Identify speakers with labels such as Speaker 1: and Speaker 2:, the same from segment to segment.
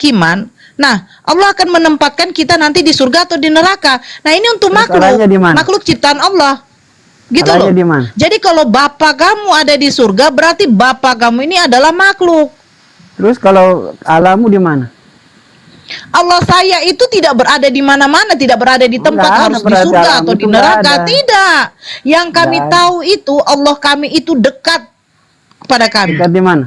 Speaker 1: kehakiman, nah Allah akan menempatkan kita nanti di surga atau di neraka. Nah ini untuk makhluk ciptaan Allah, gitu loh. Jadi kalau bapak kamu ada di surga, berarti bapak kamu ini adalah makhluk.
Speaker 2: Terus kalau Allahmu di mana?
Speaker 1: Allah saya itu tidak berada di mana-mana, tidak berada di tempat harus di surga atau di neraka, tidak. Yang kami tahu itu Allah kami itu dekat kepada kami.
Speaker 2: Dekat di mana?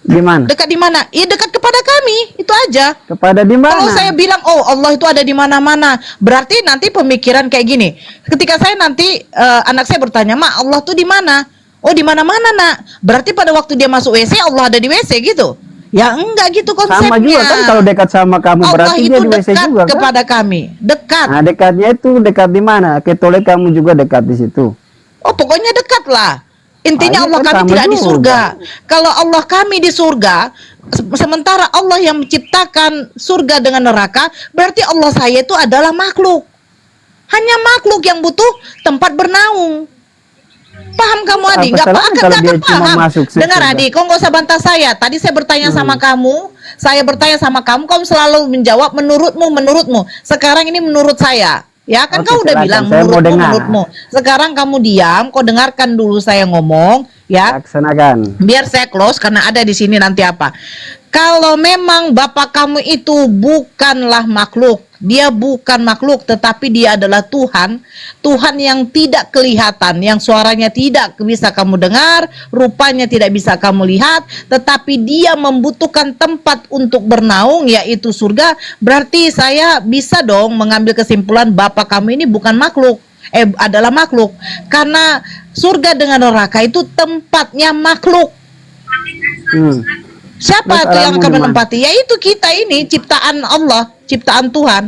Speaker 2: Di mana?
Speaker 1: Dekat di mana? Ya dekat kepada kami, itu aja.
Speaker 2: Kepada di mana?
Speaker 1: Kalau saya bilang oh Allah itu ada di mana-mana, berarti nanti pemikiran kayak gini. Ketika saya nanti anak saya bertanya, "Ma, Allah tuh di mana?" "Oh, di mana-mana, Nak." Berarti pada waktu dia masuk WC Allah ada di WC gitu. Ya enggak gitu konsepnya.
Speaker 2: Sama juga kan kalau dekat sama kamu
Speaker 1: Allah
Speaker 2: berarti
Speaker 1: itu
Speaker 2: dia di WC juga kan?
Speaker 1: kepada kami, dekat.
Speaker 2: Nah, dekatnya itu dekat di mana? Ke toilet kamu juga dekat di situ.
Speaker 1: Oh, pokoknya dekat lah. Intinya Allah
Speaker 2: kan
Speaker 1: kami tidak
Speaker 2: juga
Speaker 1: di surga. Kalau Allah kami di surga, sementara Allah yang menciptakan surga dengan neraka, berarti Allah saya itu adalah makhluk. Hanya makhluk yang butuh tempat bernaung. Paham kamu Adi? Nggak akan paham. Dengar Adi, kau nggak usah bantah saya. Tadi saya bertanya sama kamu, kamu selalu menjawab menurutmu. Sekarang ini menurut saya. Ya kan kau udah bilang menurutmu. Sekarang kamu diam, kau dengarkan dulu saya ngomong, ya.
Speaker 2: Laksanakan.
Speaker 1: Biar saya close karena ada di sini nanti apa. Kalau memang bapak kamu itu bukanlah makhluk, dia bukan makhluk tetapi dia adalah Tuhan, Tuhan yang tidak kelihatan, yang suaranya tidak bisa kamu dengar, rupanya tidak bisa kamu lihat, tetapi dia membutuhkan tempat untuk bernaung yaitu surga, berarti saya bisa dong mengambil kesimpulan bapak kamu ini bukan makhluk, adalah makhluk, karena surga dengan neraka itu tempatnya makhluk. Siapa itu yang akan menempati? Yaitu kita ini, ciptaan Allah, ciptaan Tuhan.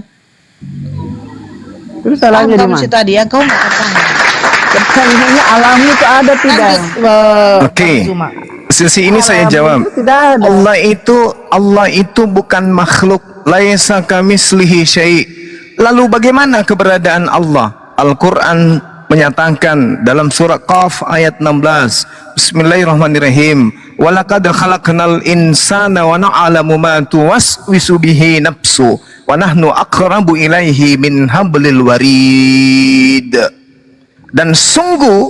Speaker 2: Terus salahnya di mana?
Speaker 1: Kamu tadi ya, kau nggak paham.
Speaker 2: Sebenarnya alamnya itu ada tidak?
Speaker 3: Oke. Sisi ini saya jawab. Allah itu bukan makhluk. Laisa kamitslihi syai'. Lalu bagaimana keberadaan Allah? Al-Quran menyatakan dalam surah Qaf ayat 16. Bismillahirrahmanirrahim. Walaqad khalaqnal insana wa na'lamu ma tuwaswisu bihi nafsu wa nahnu aqrabu ilaihi min hablil warid. Dan sungguh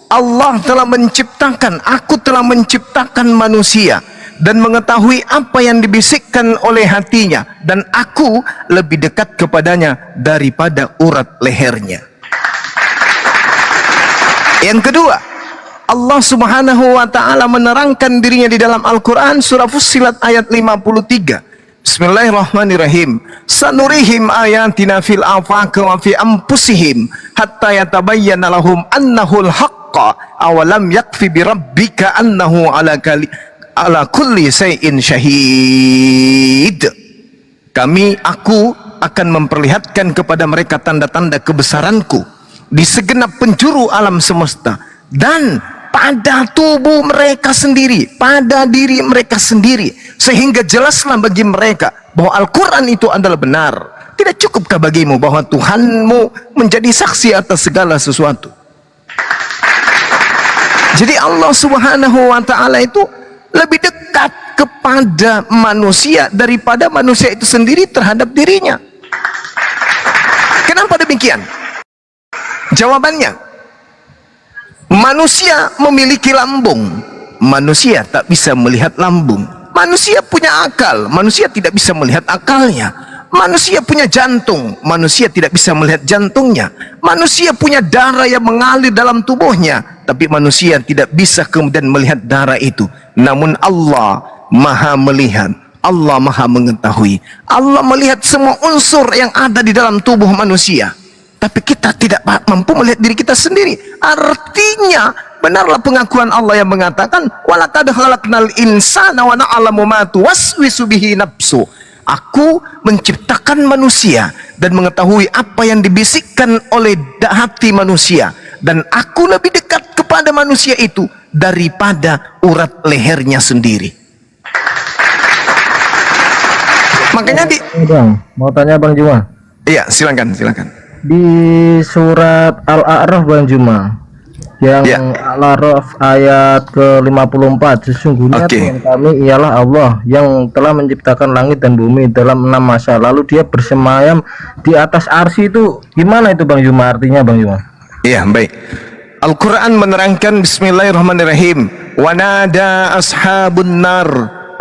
Speaker 3: Allah telah menciptakan, aku telah menciptakan manusia dan mengetahui apa yang dibisikkan oleh hatinya, dan aku lebih dekat kepadanya daripada urat lehernya. Yang kedua, Allah subhanahu wa ta'ala menerangkan dirinya di dalam Al-Quran surah Fussilat ayat 53. Bismillahirrahmanirrahim. Sanurihim ayatina fil afaq wa fi anfusihim hatta yatabayyana lahum annahul haqqa awalam yakfi bi rabbika annahu ala kulli shay'in syahid. Aku akan memperlihatkan kepada mereka tanda-tanda kebesaranku di segenap penjuru alam semesta dan pada tubuh mereka sendiri, pada diri mereka sendiri, sehingga jelaslah bagi mereka bahwa Al-Quran itu adalah benar. Tidak cukupkah bagimu bahwa Tuhanmu menjadi saksi atas segala sesuatu? Jadi Allah subhanahu wa ta'ala itu lebih dekat kepada manusia daripada manusia itu sendiri terhadap dirinya. Kenapa demikian? Jawabannya, manusia memiliki lambung, manusia tak bisa melihat lambung. Manusia punya akal, manusia tidak bisa melihat akalnya. Manusia punya jantung, manusia tidak bisa melihat jantungnya. Manusia punya darah yang mengalir dalam tubuhnya, tapi manusia tidak bisa kemudian melihat darah itu. Namun Allah maha melihat, Allah maha mengetahui. Allah melihat semua unsur yang ada di dalam tubuh manusia, tapi kita tidak mampu melihat diri kita sendiri. Artinya benarlah pengakuan Allah yang mengatakan walaqad khalaqnal insana wa na'lamu ma tuwaswisu bihi nafsu. Aku menciptakan manusia dan mengetahui apa yang dibisikkan oleh hati manusia, dan aku lebih dekat kepada manusia itu daripada urat lehernya sendiri. Makanya
Speaker 4: mau tanya Bang Juma.
Speaker 3: Iya, silakan.
Speaker 4: Di surat Al-A'raf Bang Juma, Yang
Speaker 3: Ya.
Speaker 4: Al-A'raf ayat ke-54. Sesungguhnya
Speaker 3: Oke.
Speaker 4: Tuhan kami ialah Allah yang telah menciptakan langit dan bumi dalam 6 masa. Lalu dia bersemayam di atas arsy. Itu gimana itu Bang Juma, artinya Bang Juma?
Speaker 3: Iya, baik. Al-Quran menerangkan bismillahirrahmanirrahim. Wa nada ashabun nar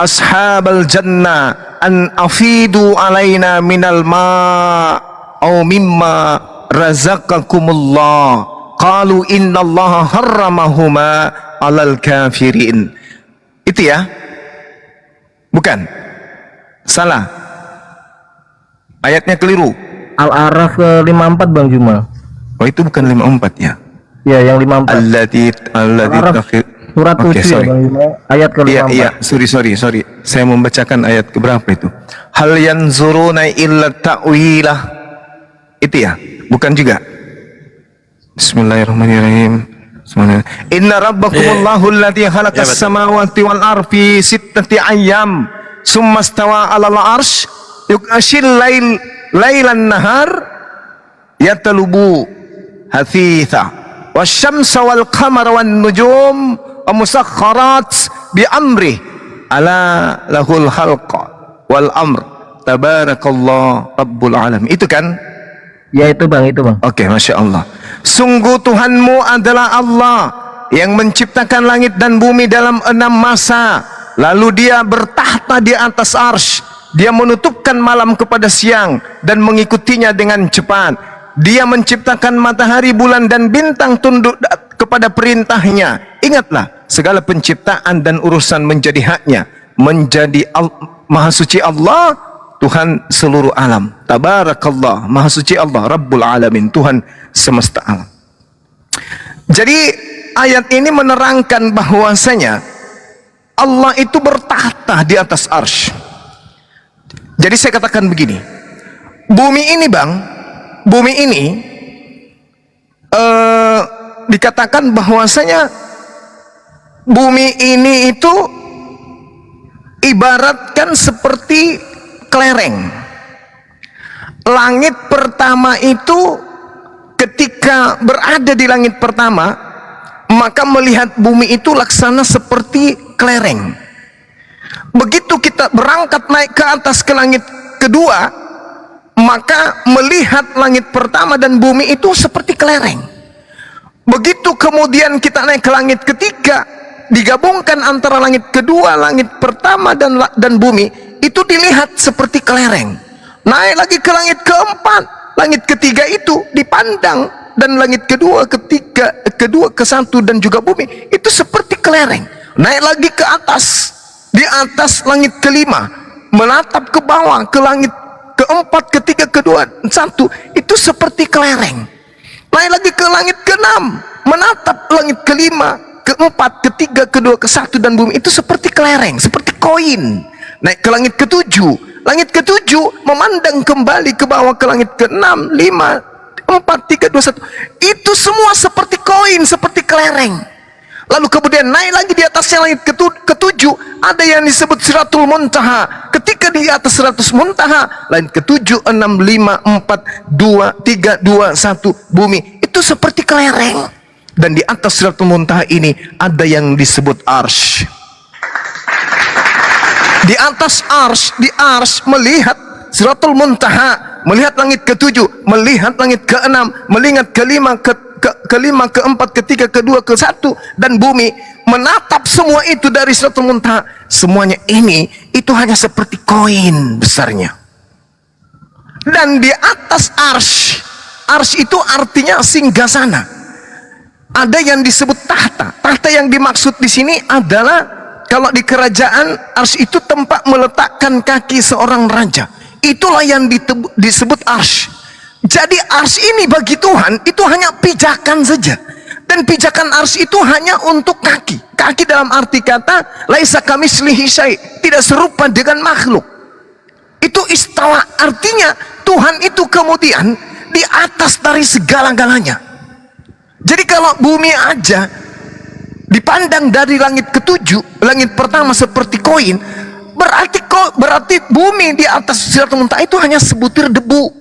Speaker 3: ashabal jannah an afidu alaina minal ma' au mimma razaqakumullah. Qalu innallaha harramahuma alal kafirin. Itu ya? Bukan? Salah. Ayatnya keliru.
Speaker 4: Al-A'raf ke-54 Bang Juma.
Speaker 3: Oh, itu bukan 54 ya?
Speaker 4: Ya, yang 54.
Speaker 3: Allati
Speaker 4: Al-A'raf
Speaker 3: takhir.
Speaker 4: surat
Speaker 3: Oke,
Speaker 4: 7 ya
Speaker 3: sorry.
Speaker 4: Bang Juma. Ayat ke-54.
Speaker 3: Iya, sorry. Saya membacakan ayat keberapa itu? Hal yanzuruna illa ta'wilah. Itu ya? Bukan juga? Bismillahirrahmanirrahim. Inna rabbakumullahu alladhi khalaqas samawati wal ardi fi sittati ayyam summa stawa 'alal arsy yughshil lailan nahar yatlubu hathitha wasyamsa wal qamara wan nujum musakharat bi amri ala lahul khalqa wal amr tabarakallah rabbul alamin. Itu kan?
Speaker 4: Ya itu Bang, itu Bang.
Speaker 3: Oke, Masya Allah. Sungguh Tuhanmu adalah Allah yang menciptakan langit dan bumi dalam 6 masa. Lalu dia bertahta di atas arsy. Dia menutupkan malam kepada siang dan mengikutinya dengan cepat. Dia menciptakan matahari, bulan dan bintang tunduk kepada perintahnya. Ingatlah, segala penciptaan dan urusan menjadi haknya. Menjadi Maha Suci Allah, Tuhan seluruh alam. Tabarakallah, Maha Suci Allah, Rabbul Alamin, Tuhan semesta alam. Jadi ayat ini menerangkan bahwasanya Allah itu bertahta di atas arsy. Jadi saya katakan begini, bumi ini Bang, bumi ini dikatakan bahwasanya bumi ini itu ibaratkan seperti kelereng. Langit pertama itu ketika berada di langit pertama, maka melihat bumi itu laksana seperti kelereng. Begitu kita berangkat naik ke atas ke langit kedua, maka melihat langit pertama dan bumi itu seperti kelereng. Begitu kemudian kita naik ke langit ketiga, digabungkan antara langit kedua, langit pertama dan bumi, itu dilihat seperti kelereng. Naik lagi ke langit keempat, langit ketiga itu dipandang, dan langit kedua, ketiga, kedua, ke satu dan juga bumi itu seperti kelereng. Naik lagi ke atas, di atas langit kelima, menatap ke bawah ke langit keempat, ketiga, kedua, satu, itu seperti kelereng. Naik lagi ke langit keenam, menatap langit kelima, keempat, ketiga, kedua, ke satu dan bumi itu seperti kelereng, seperti koin. Naik ke langit ketujuh memandang kembali ke bawah ke langit keenam, lima, empat, tiga, dua, satu, itu semua seperti koin, seperti kelereng. Lalu kemudian naik lagi di atasnya langit ketujuh, ada yang disebut Siratul Muntaha. Ketika di atas Siratul Muntaha, langit ketujuh, enam, lima, empat, dua, tiga, dua, satu, bumi itu seperti kelereng. Dan di atas Siratul Muntaha ini ada yang disebut arsy. Di atas arsy, di arsy melihat Siratul Muntaha, melihat langit ketujuh, melihat langit keenam, melihat kelima, kelima, keempat, ketiga, kedua, ke satu, dan bumi, menatap semua itu dari Siratul Muntaha. Semuanya ini itu hanya seperti koin besarnya. Dan di atas arsy, arsy itu artinya singgasana. Ada yang disebut tahta. Tahta yang dimaksud di sini adalah, kalau di kerajaan, arsy itu tempat meletakkan kaki seorang raja. Itulah yang disebut arsy. Jadi arsy ini bagi Tuhan itu hanya pijakan saja. Dan pijakan arsy itu hanya untuk kaki. Kaki dalam arti kata laisa kamitslihi syai', tidak serupa dengan makhluk. Itu istawa, artinya Tuhan itu kemudian di atas dari segala-galanya. Jadi kalau bumi aja dipandang dari langit ketujuh, langit pertama seperti koin, berarti bumi di atas Siratul Muntaha itu hanya sebutir debu.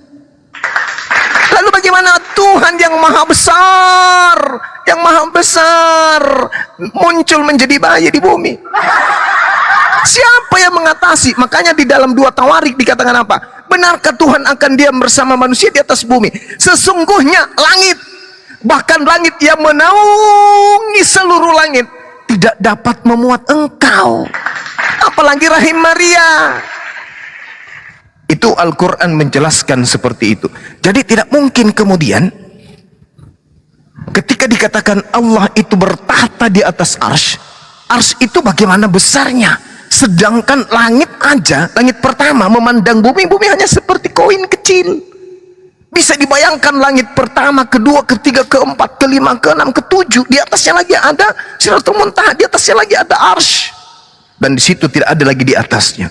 Speaker 3: Lalu bagaimana Tuhan yang maha besar, yang maha besar muncul menjadi bayi di bumi. Siapa yang mengatasi? Makanya di dalam 2 Tawarik dikatakan apa? Benarkah Tuhan akan diam bersama manusia di atas bumi? Sesungguhnya langit, bahkan langit yang menaungi seluruh langit, tidak dapat memuat engkau, apalagi rahim Maria. Itu Al-Quran menjelaskan seperti itu. Jadi tidak mungkin kemudian ketika dikatakan Allah itu bertahta di atas arsy, arsy itu bagaimana besarnya, sedangkan langit aja, langit pertama memandang bumi, bumi hanya seperti koin kecil. Bisa dibayangkan langit pertama, kedua, ketiga, keempat, kelima, keenam, ketujuh, di atasnya lagi ada Sidratul Muntaha, di atasnya lagi ada arsy, dan di situ tidak ada lagi di atasnya.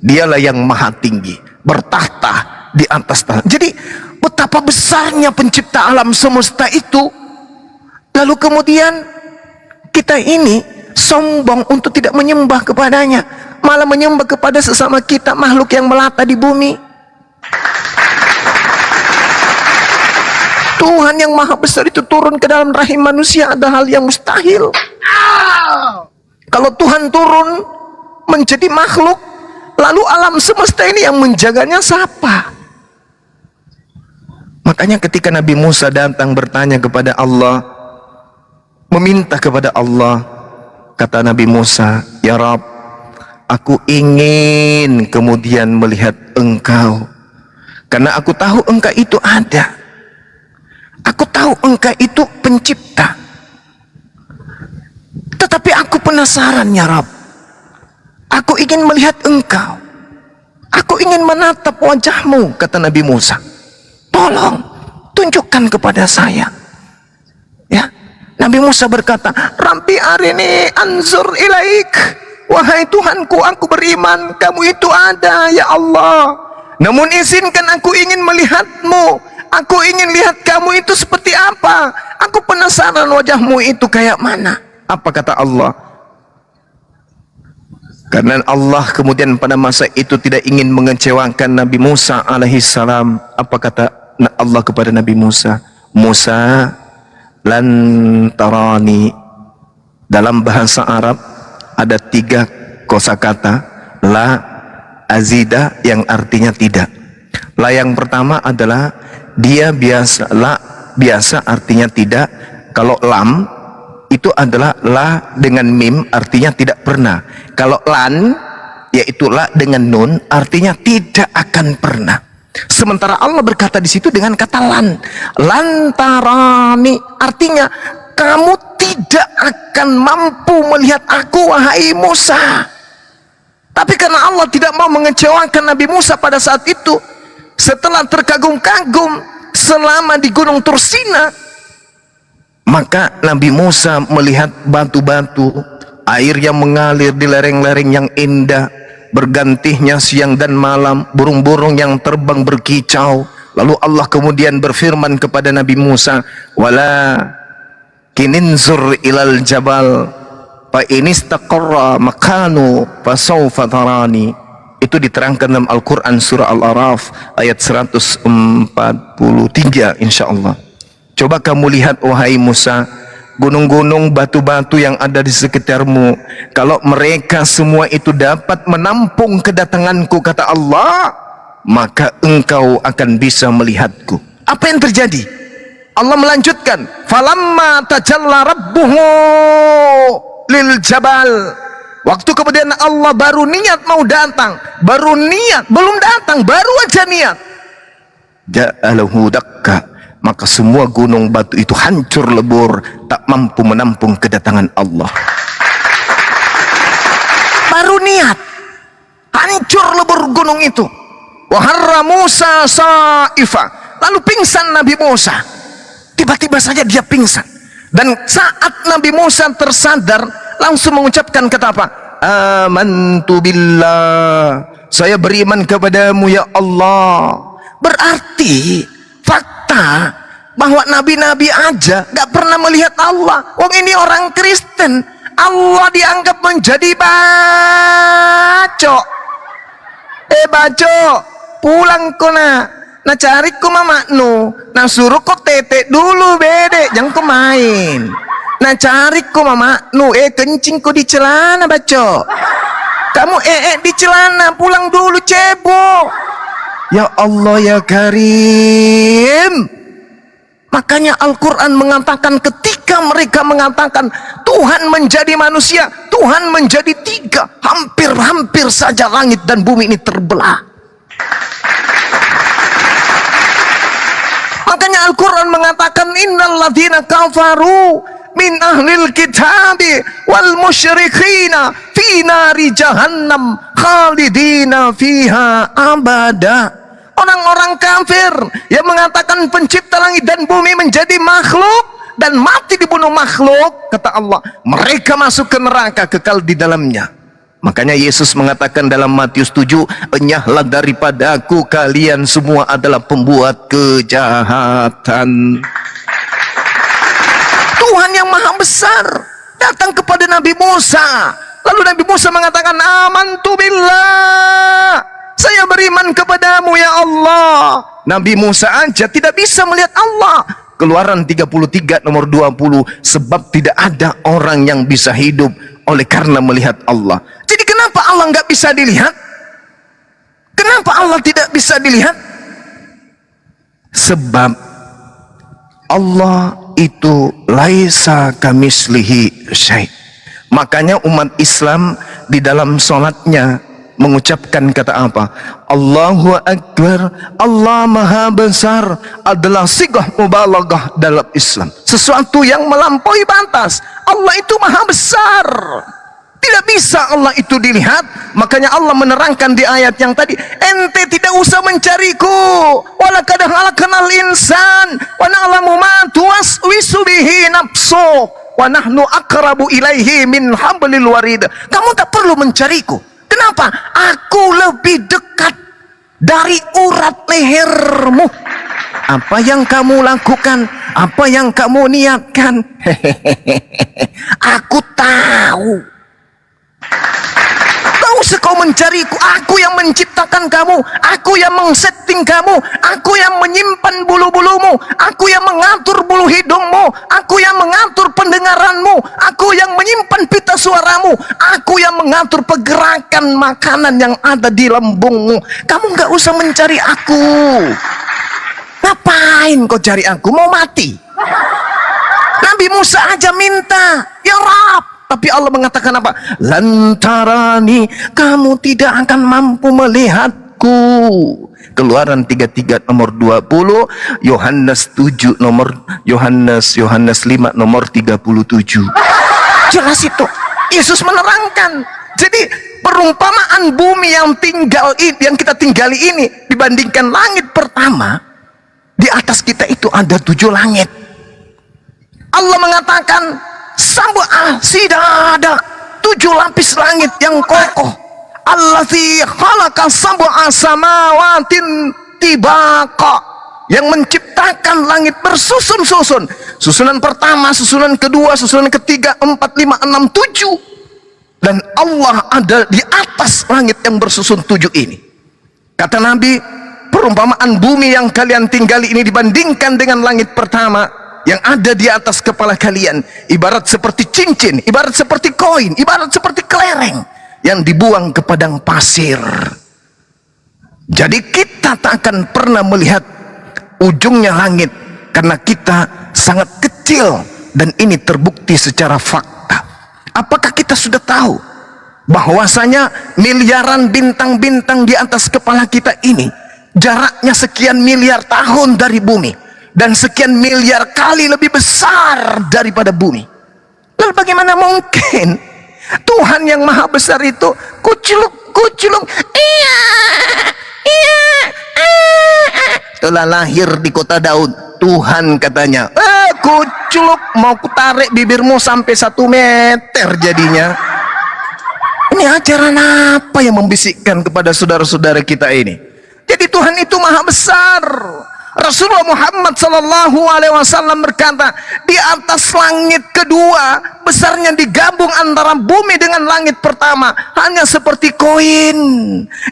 Speaker 3: Dialah yang maha tinggi, bertahta di atas tanah. Jadi betapa besarnya pencipta alam semesta itu. Lalu kemudian kita ini sombong untuk tidak menyembah kepadanya, malah menyembah kepada sesama kita, makhluk yang melata di bumi. Tuhan yang maha besar itu turun ke dalam rahim manusia ada hal yang mustahil. Kalau Tuhan turun menjadi makhluk, lalu alam semesta ini yang menjaganya siapa? Makanya ketika Nabi Musa datang bertanya kepada Allah, meminta kepada Allah, kata Nabi Musa, "Ya Rabb, aku ingin kemudian melihat engkau, karena aku tahu engkau itu ada. Aku tahu engkau itu pencipta. Tetapi aku penasaran ya Rabb. Aku ingin melihat engkau. Aku ingin menatap wajahmu," kata Nabi Musa. "Tolong tunjukkan kepada saya." Ya, Nabi Musa berkata, "Rabbi arini anzur ilaik." Wahai Tuhanku, aku beriman kamu itu ada ya Allah. Namun izinkan aku ingin melihatmu. Aku ingin lihat kamu itu seperti apa. Aku penasaran wajahmu itu kayak mana. Apa kata Allah? Karena Allah kemudian pada masa itu tidak ingin mengecewakan Nabi Musa alaihissalam. Apa kata Allah kepada Nabi Musa? "Musa, lan tarani." Dalam bahasa Arab ada 3 kosakata la azida yang artinya tidak. La yang pertama adalah dia biasa, la biasa artinya tidak. Kalau lam itu adalah la dengan mim artinya tidak pernah. Kalau lan yaitu la dengan nun artinya tidak akan pernah. Sementara Allah berkata di situ dengan kata lan. Lantarani artinya kamu tidak akan mampu melihat aku wahai Musa. Tapi karena Allah tidak mau mengecewakan Nabi Musa pada saat itu, setelah terkagum-kagum selama di Gunung Tursina, maka Nabi Musa melihat batu-batu, air yang mengalir di lereng-lereng yang indah, bergantinya siang dan malam, burung-burung yang terbang berkicau. Lalu Allah kemudian berfirman kepada Nabi Musa, "Wala kininzur ilal jabal fa inistaqarra makanu fasawfa tarani." Itu diterangkan dalam Al-Quran surah Al-Araf ayat 143 insyaallah. Coba kamu lihat wahai Musa, gunung-gunung, batu-batu yang ada di sekitarmu, kalau mereka semua itu dapat menampung kedatanganku, kata Allah, maka engkau akan bisa melihatku. Apa yang terjadi? Allah melanjutkan, falamma tajalla rabbuhu lil jabal. Waktu kemudian Allah baru niat mau datang, baru niat, belum datang, baru aja niat, ja'alahu dakka, maka semua gunung batu itu hancur lebur, tak mampu menampung kedatangan Allah. Baru niat, hancur lebur gunung itu. Waharra Musa sa'ifa, lalu pingsan Nabi Musa. Tiba-tiba saja dia pingsan. Dan saat Nabi Musa tersadar, langsung mengucapkan kata apa? Amantu billah, saya beriman kepadamu ya Allah. Berarti fakta bahwa nabi-nabi aja gak pernah melihat Allah. Wong ini orang Kristen, Allah dianggap menjadi bacok. Bacok, pulang kona. Nah cari ku mamaknu, nah suruh kok tete dulu bede, jangan kau main. Nah cari ku mamaknu, kencing ku di celana baco. Kamu di celana, pulang dulu cebok. Ya Allah ya Karim. Makanya Al-Quran mengatakan ketika mereka mengatakan Tuhan menjadi manusia, Tuhan menjadi tiga, hampir-hampir saja langit dan bumi ini terbelah. Makanya Al-Quran mengatakan innal ladzina kafaru min ahlil kitabi wal musyrikina fi nari jahannam khalidina fiha abada. Orang-orang kafir yang mengatakan pencipta langit dan bumi menjadi makhluk dan mati dibunuh makhluk, kata Allah, mereka masuk ke neraka kekal di dalamnya. Makanya Yesus mengatakan dalam Matius 7, enyahlah daripadaku kalian semua adalah pembuat kejahatan. Tuhan yang maha besar datang kepada Nabi Musa, lalu Nabi Musa mengatakan amantu billah, saya beriman kepadamu ya Allah. Nabi Musa aja tidak bisa melihat Allah. Keluaran 33 nomor 20, sebab tidak ada orang yang bisa hidup oleh karena melihat Allah. Jadi kenapa Allah nggak bisa dilihat? Kenapa Allah tidak bisa dilihat? Sebab Allah itu laisa kamislihi syai'. Makanya umat Islam di dalam sholatnya mengucapkan kata apa? Allahu Akbar, Allah Maha Besar adalah sigah mubalaghah dalam Islam. Sesuatu yang melampaui batas. Allah itu Maha Besar. Tidak bisa Allah itu dilihat. Makanya Allah menerangkan di ayat yang tadi, ente tidak usah mencariku. Walaqad khalaqnal insan wa na'lamu ma tuwaswisu bihi nafsu wa nahnu aqrabu ilaihi min hablil warid. Kamu tak perlu mencariku. Kenapa? Aku lebih dekat dari urat lehermu. Apa yang kamu lakukan, apa yang kamu niatkan, aku tahu. Tak usah kau mencariku. Aku yang menciptakan kamu, aku yang mengsetting kamu, aku yang menyimpan bulu-bulumu, aku yang mengatur bulu hidungmu, aku yang mengatur pendengaranmu, aku yang menyimpan pita suaramu, aku yang mengatur pergerakan makanan yang ada di lambungmu. Kamu nggak usah mencari aku. Ngapain kau cari aku? Mau mati? Nabi Musa aja minta, ya Rab. Tapi Allah mengatakan apa? Lantarani, kamu tidak akan mampu melihatku. Keluaran 33 nomor 20, Yohanes 7 nomor Yohanes 5 nomor 37. Jelas itu. Yesus menerangkan. Jadi perumpamaan bumi yang kita tinggali ini dibandingkan langit pertama, di atas kita itu ada 7 langit. Allah mengatakan tidak ada 7 lapis langit yang kokoh. Allazi khalaqa sab'a samawatin tibaqa, yang menciptakan langit bersusun-susun. Susunan pertama, susunan kedua, susunan ketiga, 4, 5, 6, 7. Dan Allah ada di atas langit yang bersusun 7 ini. Kata Nabi, perumpamaan bumi yang kalian tinggali ini dibandingkan dengan langit pertama yang ada di atas kepala kalian, ibarat seperti cincin, ibarat seperti koin, ibarat seperti kelereng yang dibuang ke padang pasir. Jadi kita tak akan pernah melihat ujungnya langit karena kita sangat kecil, dan ini terbukti secara fakta. Apakah kita sudah tahu bahwasanya miliaran bintang-bintang di atas kepala kita ini jaraknya sekian miliar tahun dari bumi, dan sekian miliar kali lebih besar daripada bumi? Lalu bagaimana mungkin Tuhan yang maha besar itu kuculuk, telah lahir di kota Daud. Tuhan katanya, kuculuk, mau kutarik bibirmu sampai 1 meter jadinya. Ini ajaran apa yang membisikkan kepada saudara-saudara kita ini? Jadi Tuhan itu maha besar. Rasulullah Muhammad sallallahu alaihi wasallam berkata, di atas langit kedua besarnya digabung antara bumi dengan langit pertama hanya seperti koin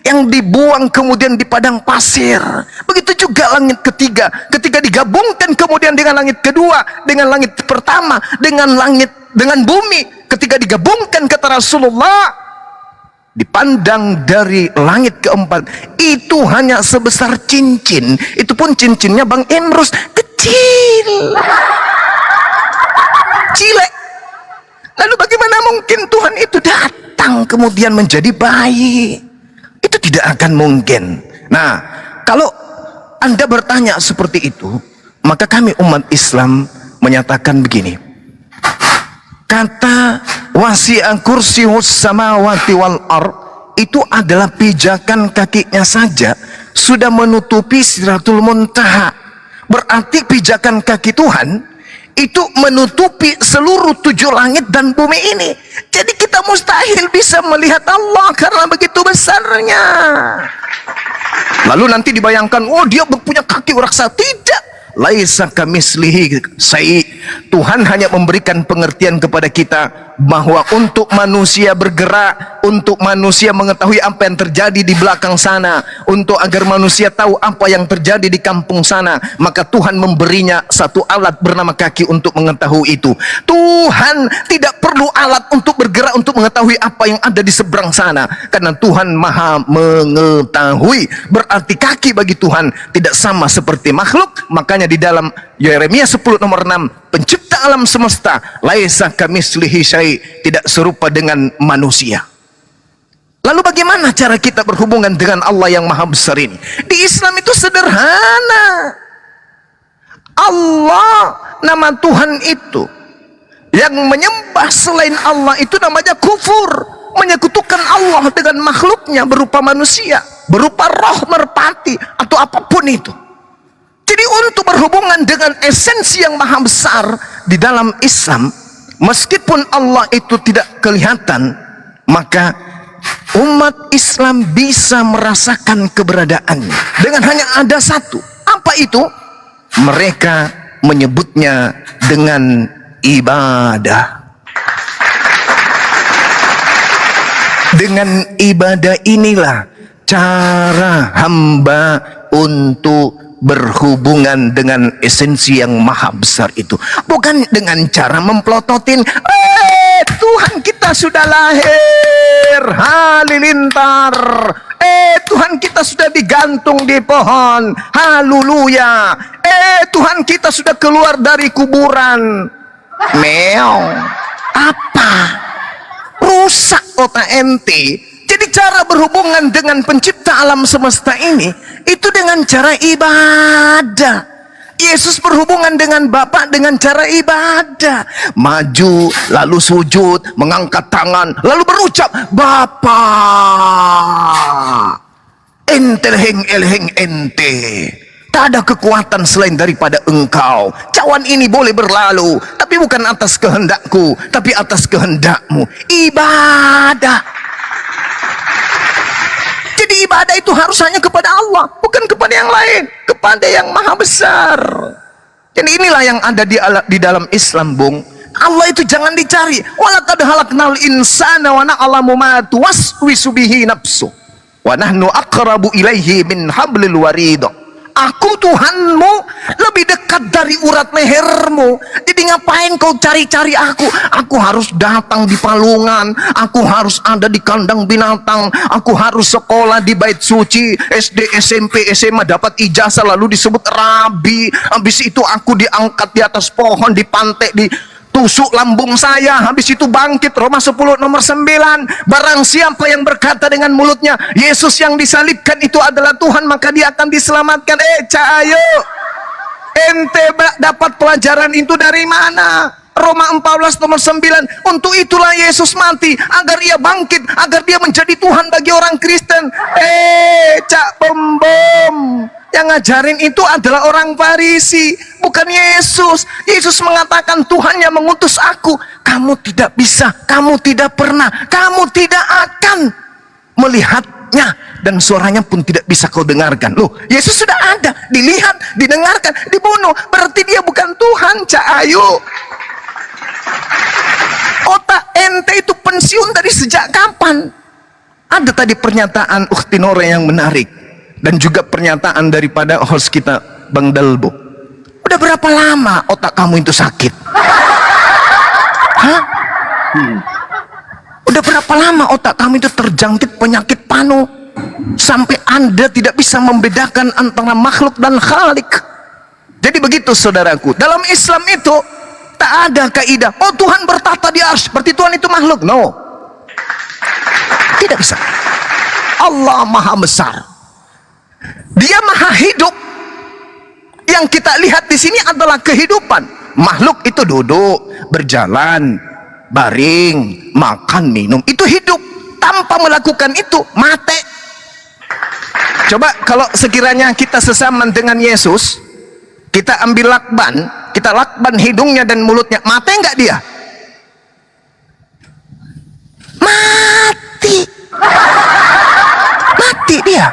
Speaker 3: yang dibuang kemudian di padang pasir. Begitu juga langit ketiga, ketika digabungkan kemudian dengan langit kedua, dengan langit pertama, dengan bumi, ketika digabungkan, kata Rasulullah, dipandang dari langit keempat itu hanya sebesar cincin. Itu pun cincinnya Bang Emrus, kecil, cilek. Lalu bagaimana mungkin Tuhan itu datang kemudian menjadi bayi? Itu tidak akan mungkin. Nah, kalau Anda bertanya seperti itu, maka kami umat Islam menyatakan begini. Kata wasi'a kursiyus samawati wal ard itu adalah pijakan kakinya saja sudah menutupi Sidratul Muntaha. Berarti pijakan kaki Tuhan itu menutupi seluruh 7 langit dan bumi ini. Jadi kita mustahil bisa melihat Allah karena begitu besarnya. Lalu nanti dibayangkan, oh dia punya kaki raksasa. Tidak. Laisa kamislihi syai'. Tuhan hanya memberikan pengertian kepada kita bahwa untuk manusia bergerak, untuk manusia mengetahui apa yang terjadi di belakang sana, untuk agar manusia tahu apa yang terjadi di kampung sana, maka Tuhan memberinya satu alat bernama kaki untuk mengetahui itu. Tuhan tidak perlu alat untuk bergerak untuk mengetahui apa yang ada di seberang sana, karena Tuhan maha mengetahui. Berarti kaki bagi Tuhan tidak sama seperti makhluk. Makanya di dalam Yeremia 10 nomor 6, pencipta alam semesta, laisa kamislihi syai', tidak serupa dengan manusia. Lalu bagaimana cara kita berhubungan dengan Allah yang maha besar ini? Di Islam itu sederhana. Allah, nama Tuhan itu, yang menyembah selain Allah itu namanya kufur, menyekutukan Allah dengan makhluknya berupa manusia, berupa roh, merpati, atau apapun itu. Jadi untuk berhubungan dengan esensi yang maha besar di dalam Islam, meskipun Allah itu tidak kelihatan, maka umat Islam bisa merasakan keberadaannya dengan hanya ada satu. Apa itu? Mereka menyebutnya dengan ibadah. Dengan ibadah inilah cara hamba untuk berhubungan dengan esensi yang maha besar itu. Bukan dengan cara memplototin, Tuhan kita sudah lahir halilintar, Tuhan kita sudah digantung di pohon, haleluya, Tuhan kita sudah keluar dari kuburan. Meong. Apa? Rusak otak ente. Jadi cara berhubungan dengan pencipta alam semesta ini itu dengan cara ibadah. Yesus berhubungan dengan Bapa dengan cara ibadah. Maju, lalu sujud, mengangkat tangan, lalu berucap, Bapa, ente elheng ente. Tak ada kekuatan selain daripada Engkau. Cawan ini boleh berlalu, tapi bukan atas kehendakku, tapi atas kehendakmu. Ibadah. Jadi ibadah itu harus hanya kepada Allah, bukan kepada yang lain, kepada yang maha besar. Dan inilah yang ada di dalam Islam, Bung. Allah itu jangan dicari. Walaqad khalaqnal insana wa na'lamu ma tuwaswisu bihi nafsu wa nahnu aqrabu ilaihi min hablil warid. Aku Tuhanmu lebih dekat dari urat lehermu. Jadi ngapain kau cari-cari aku? Aku harus datang di palungan, aku harus ada di kandang binatang, aku harus sekolah di bait suci, SD, SMP, SMA dapat ijazah lalu disebut rabi. Habis itu aku diangkat di atas pohon, dipantek, tusuk lambung saya, habis itu bangkit. Roma 10 nomor 9, barang siapa yang berkata dengan mulutnya Yesus yang disalibkan itu adalah Tuhan, maka dia akan diselamatkan. Ayo ente dapat pelajaran itu dari mana? Roma 14 nomor 9, untuk itulah Yesus mati, agar ia bangkit, agar dia menjadi Tuhan bagi orang Kristen. Cak bom. Yang ngajarin itu adalah orang Farisi, bukan Yesus. Yesus mengatakan, Tuhan yang mengutus aku. Kamu tidak bisa, kamu tidak pernah, kamu tidak akan melihat makhluknya, dan suaranya pun tidak bisa kau dengarkan. Loh, Yesus sudah ada, dilihat, didengarkan, dibunuh, berarti dia bukan Tuhan, Cak Ayu. Otak ente itu pensiun dari sejak kapan? Ada tadi pernyataan Ukhti Nora yang menarik, dan juga pernyataan daripada host kita Bang Dalbo. Udah berapa lama otak kamu itu sakit? Hah? Udah berapa lama otak kamu itu terjangkit penyakit panu sampai Anda tidak bisa membedakan antara makhluk dan khalik? Jadi begitu saudaraku, dalam Islam itu tak ada kaidah, oh Tuhan bertata di arsy, berarti Tuhan itu makhluk. No, tidak bisa. Allah maha besar, dia maha hidup. Yang kita lihat di sini adalah kehidupan. Makhluk itu duduk, berjalan, baring, makan, minum, itu hidup. Tanpa melakukan itu mati. Coba kalau sekiranya kita sesaman dengan Yesus, kita ambil lakban, kita lakban hidungnya dan mulutnya, mati enggak dia? Mati. Mati dia.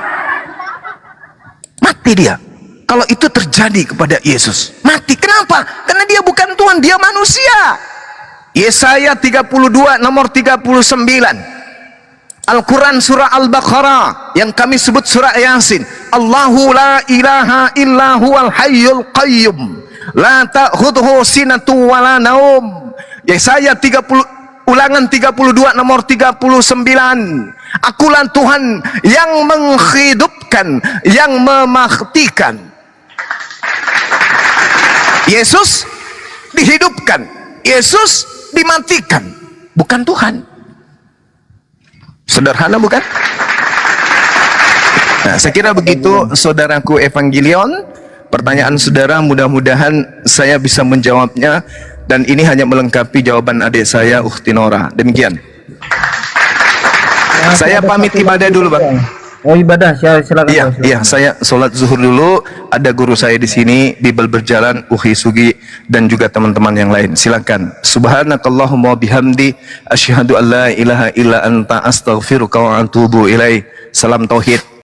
Speaker 3: Mati dia. Kalau itu terjadi kepada Yesus, mati. Kenapa? Karena dia bukan Tuhan, dia manusia. Yesaya 32 nomor 39. Al-Quran surah Al-Baqarah yang kami sebut surah Yasin. Allahu la ilaha illa huwal hayyul qayyum la ta'khudhuhu sinatun wa la naum. Yesaya 30 ulangan 32 nomor 39. Akulah Tuhan yang menghidupkan, yang mematikan. Yesus dihidupkan, Yesus dimatikan, bukan Tuhan. Sederhana bukan? Nah, saya kira begitu saudaraku Evangelion. Pertanyaan saudara mudah-mudahan saya bisa menjawabnya, dan ini hanya melengkapi jawaban adik saya Ukhti Nora. Demikian. Saya pamit ibadah dulu, Bang.
Speaker 4: Oh, ibadah, silakan.
Speaker 3: Iya, iya, saya sholat zuhur dulu. Ada guru saya di sini, Bibel Berjalan, Uhi Sugi, dan juga teman-teman yang lain. Silakan. Subhanakallahumma bihamdi, asyhadu an la ilaha illa anta astaghfiruka wa atubu ilaih. Salam tauhid.